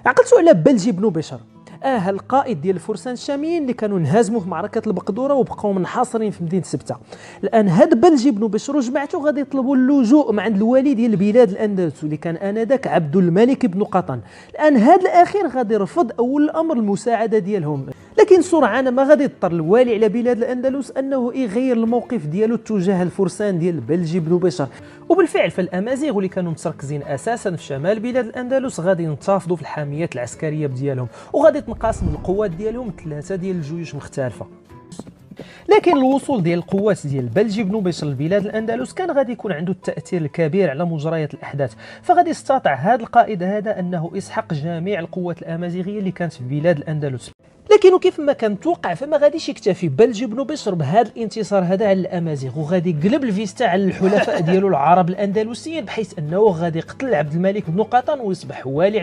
عقلتوا على بلجي بن بشر، القائد ديال الفرسان الشاميين اللي كانوا انهزموا في معركه البقدوره وبقاو منحاصرين في مدينه سبته. الان هاد بلجي بن بشر وجماعته غادي يطلبوا اللجوء من عند الوالي ديال بلاد الاندلس واللي كان انذاك عبد الملك بن قطن. الان هاد الاخير غادي يرفض اول الامر المساعده ديالهم، لكن سرعان ما غادي يضطر الوالي على بلاد الاندلس انه يغير الموقف ديالو تجاه الفرسان ديال بلجي بن بشر. وبالفعل فالامازيغ واللي كانوا متركزين اساسا في شمال بلاد الاندلس غادي ينتفضوا في الحاميات العسكريه ديالهم، وغادي تنقسم القوات ديالهم ثلاثه ديال الجيوش مختلفه. لكن الوصول ديال القوات ديال بلجي بن بشر لبلاد الاندلس كان غادي يكون عنده التاثير الكبير على مجريات الاحداث، فغادي يستطيع هذا القائد هذا انه يسحق جميع القوات الامازيغيه اللي كانت في بلاد الاندلس. لكن كيف ما كان متوقع فما غاديش يكتفي بلجي بن بشر بهذا الانتصار هذا على الامازيغ، وغادي يقلب الفيستا على الحلفاء ديالو العرب الاندلسيين، بحيث انه غادي يقتل عبد الملك بن قطن ويصبح والي على